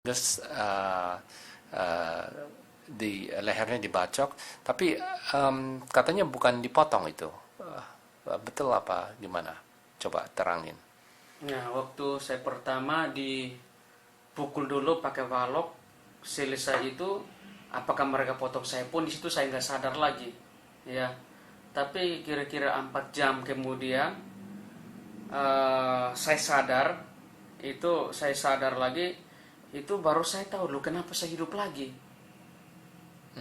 Terus di lehernya dibacok, tapi katanya bukan dipotong itu. Betul apa gimana? Coba terangin. Nah, waktu saya pertama dipukul dulu pakai balok, selesai itu apakah mereka potong saya pun di situ saya nggak sadar lagi, ya. Tapi kira-kira 4 jam kemudian saya sadar lagi, itu baru saya tahu loh kenapa saya hidup lagi.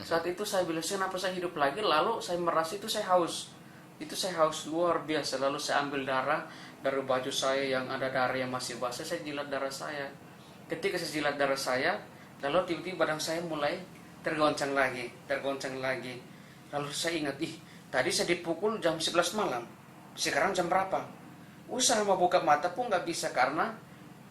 Saat itu saya bilang kenapa saya hidup lagi, lalu saya merasa itu saya haus luar biasa. Lalu saya ambil darah dari baju saya yang ada darah yang masih basah, saya jilat darah saya. Ketika saya jilat darah saya, lalu tiba-tiba badan saya mulai tergoncang lagi. Lalu saya ingat, tadi saya dipukul jam 11 malam, sekarang jam berapa? Usaha mau buka mata pun nggak bisa, karena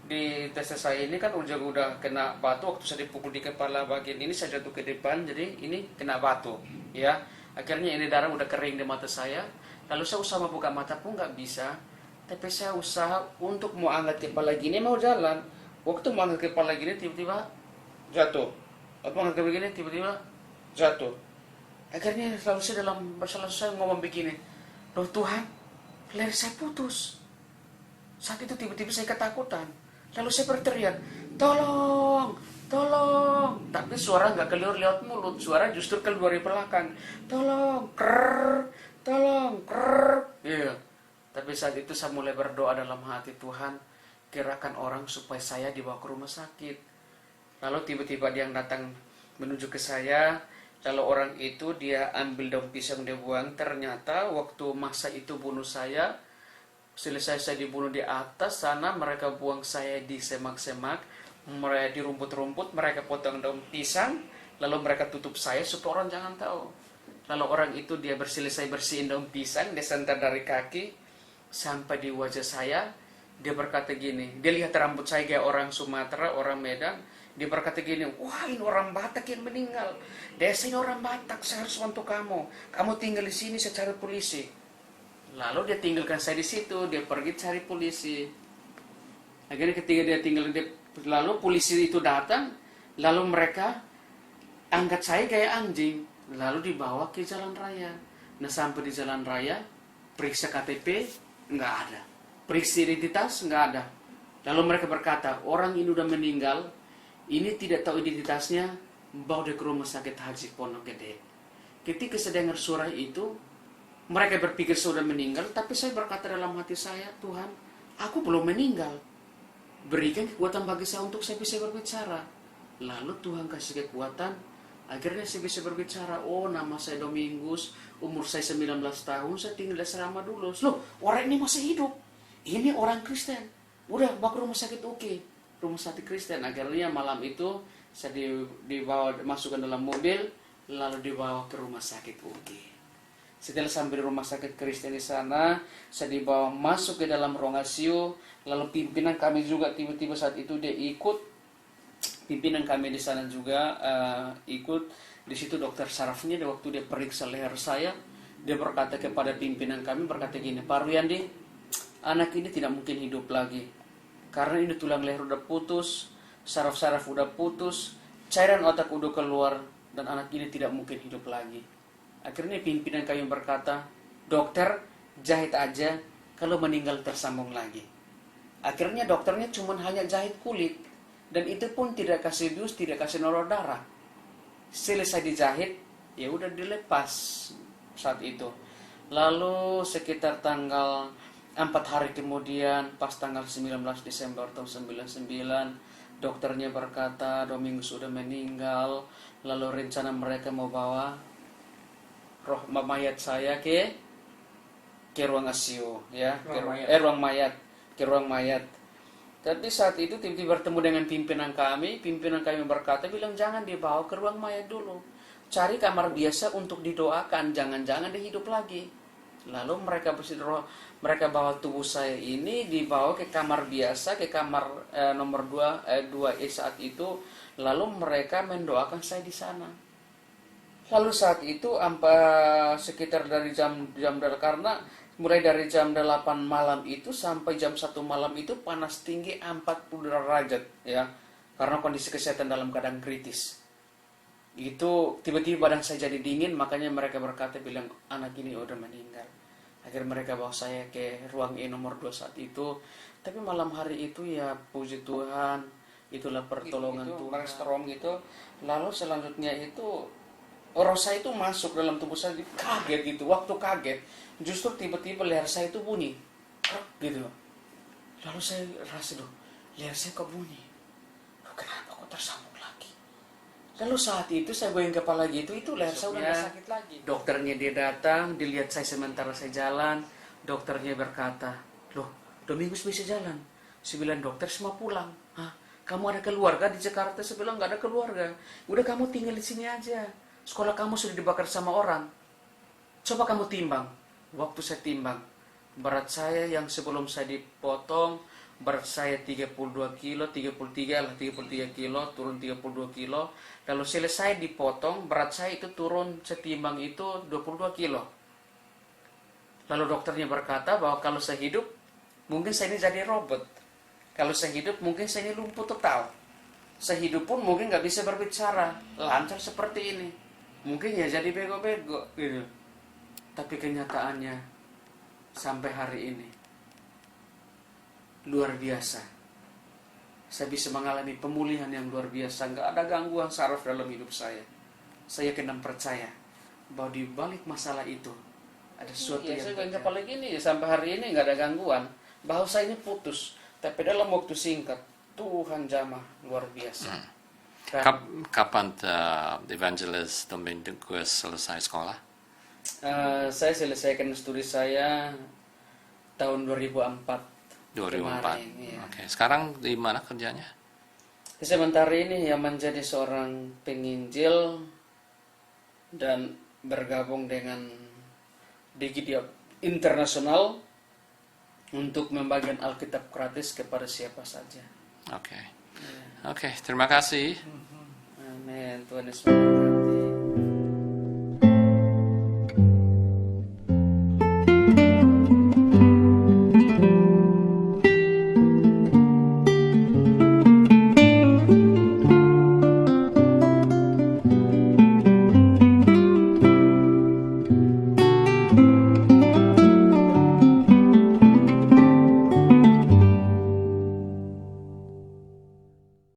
di tes saya ini kan udah kena batu. Waktu saya dipukul di kepala bagian ini, saya jatuh ke depan, jadi ini kena batu, ya. Akhirnya ini darah udah kering di mata saya. Lalu saya usaha mau buka mata pun nggak bisa. Tapi saya usaha untuk mau angkat kepala gini, mau jalan. Waktu mau angkat kepala gini, tiba-tiba jatuh. Waktu mau angkat kepala gini, tiba-tiba jatuh. Akhirnya selalu saya ngomong begini, loh Tuhan, leher saya putus. Saat itu tiba-tiba saya ketakutan. Lalu saya berteriak, tolong, tolong. Tapi suara nggak keluar lewat mulut, suara justru keluar dari belakang. Tolong, krrr, tolong, krrr. Iya. Tapi saat itu saya mulai berdoa dalam hati, Tuhan, gerakan orang supaya saya dibawa ke rumah sakit. Lalu tiba-tiba dia yang datang menuju ke saya. Lalu orang itu dia ambil daun pisang, dia buang. Ternyata waktu masa itu bunuh saya, selesai saya dibunuh di atas sana, mereka buang saya di semak-semak, mereka di rumput-rumput, mereka potong daun pisang, lalu mereka tutup saya supaya orang jangan tahu. Lalu orang itu dia selesai bersihin daun pisang, dia santar dari kaki sampai di wajah saya. Dia berkata gini, dia lihat rambut saya kayak orang Sumatera, orang Medan. Dia berkata gini, wah ini orang Batak yang meninggal, desa ini orang Batak, saya harus bantu kamu tinggal di sini, saya cari polisi. Lalu dia tinggalkan saya di situ, dia pergi cari polisi. Akhirnya ketika dia tinggal, lalu polisi itu datang, lalu mereka angkat saya kayak anjing, lalu dibawa ke jalan raya. Nah sampai di jalan raya, periksa KTP, nggak ada. Periksa identitas, nggak ada. Lalu mereka berkata, orang ini udah meninggal, ini tidak tahu identitasnya, bawa dia ke rumah sakit Haji Pondok Gede. Ketika saya dengar suara itu, mereka berpikir sudah meninggal, tapi saya berkata dalam hati saya, Tuhan, aku belum meninggal. Berikan kekuatan bagi saya untuk saya bisa berbicara. Lalu Tuhan kasih kekuatan, akhirnya saya bisa berbicara. Oh, nama saya Domingus, umur saya 19 tahun, saya tinggal di asrama dulu. Loh, orang ini masih hidup. Ini orang Kristen. Udah, bawa ke rumah sakit rumah sakit Kristen. Akhirnya malam itu saya dibawa, masukkan dalam mobil, lalu dibawa ke rumah sakit Setelah sampai di rumah sakit Kristen di sana, saya dibawa masuk ke dalam ruang ICU. Lalu pimpinan kami juga tiba-tiba saat itu dia ikut. Pimpinan kami di sana juga ikut. Di situ dokter sarafnya, waktu dia periksa leher saya, dia berkata kepada pimpinan kami, berkata gini, Pak Ruyandi, anak ini tidak mungkin hidup lagi. Karena ini tulang leher udah putus, saraf-saraf udah putus, cairan otak udah keluar, dan anak ini tidak mungkin hidup lagi. Akhirnya pimpinan kami berkata, dokter jahit aja, kalau meninggal tersambung lagi. Akhirnya dokternya cuma hanya jahit kulit, dan itu pun tidak kasih bius, tidak kasih donor darah. Selesai dijahit, ya udah dilepas saat itu. Lalu sekitar tanggal 4 hari kemudian, pas tanggal 19 Desember tahun 99, dokternya berkata Domingus sudah meninggal. Lalu rencana mereka mau bawa roh mayat saya ke ruang ICU, ya, ruang mayat. Tapi saat itu tiba-tiba bertemu dengan pimpinan kami berkata, bilang jangan dibawa ke ruang mayat dulu, cari kamar biasa untuk didoakan, jangan-jangan dia hidup lagi. Lalu mereka bawa tubuh saya ini, dibawa ke kamar biasa, ke kamar nomor 2E saat itu. Lalu mereka mendoakan saya di sana. Lalu saat itu sekitar dari jam karena mulai dari jam 8 malam itu sampai jam 1 malam itu panas tinggi 40 derajat, ya. karena kondisi kesehatan dalam keadaan kritis. Itu tiba-tiba badan saya jadi dingin, makanya mereka berkata bilang anak ini udah meninggal. Akhirnya mereka bawa saya ke ruang E nomor 2 saat itu. Tapi malam hari itu ya puji Tuhan, itulah pertolongan Tuhan. Strom gitu. Lalu selanjutnya itu roh saya itu masuk dalam tubuh saya, kaget gitu. Waktu kaget, justru tiba-tiba leher saya itu bunyi, gitu. Lalu saya rasa leher saya kok bunyi. Kenapa kok tersambung lagi? Lalu saat itu saya goyang kepala gitu, itu leher saya udah gak sakit lagi. Dokternya dia datang, dilihat saya sementara saya jalan. Dokternya berkata, loh, Domingus bisa jalan. Saya bilang, dokter semua pulang. Hah? Kamu ada keluarga di Jakarta? Saya bilang, gak ada keluarga. Udah kamu tinggal di sini aja. Sekolah kamu sudah dibakar sama orang. Coba kamu timbang. Waktu saya timbang, berat saya yang sebelum saya dipotong, berat saya 32 kilo, 33 kilo, turun 32 kilo. Lalu selesai dipotong, berat saya itu turun setimbang itu 22 kilo. Lalu dokternya berkata bahwa kalau saya hidup, mungkin saya ini jadi robot. Kalau saya hidup, mungkin saya ini lumpuh total. Saya hidup pun mungkin gak bisa berbicara, lancar seperti ini. Mungkin ya jadi bego-bego gitu. Tapi kenyataannya sampai hari ini luar biasa. Saya bisa mengalami pemulihan yang luar biasa. Nggak ada gangguan saraf dalam hidup saya. Saya kena percaya bahwa di balik masalah itu ada sesuatu yang saya terjadi. Kepala gini sampai hari ini nggak ada gangguan. Bahwa saya ini putus, tapi dalam waktu singkat Tuhan jamah luar biasa. Kapan Evangelist Domingus selesai sekolah? Saya selesaikan studi saya tahun 2004. 2004. Iya. Oke. Sekarang di mana kerjanya? Sementara ini ya menjadi seorang penginjil dan bergabung dengan Digidiop Internasional untuk membagikan Alkitab gratis kepada siapa saja. Oke. Oke, terima kasih. Amin. Tuhan Yesus memberkati.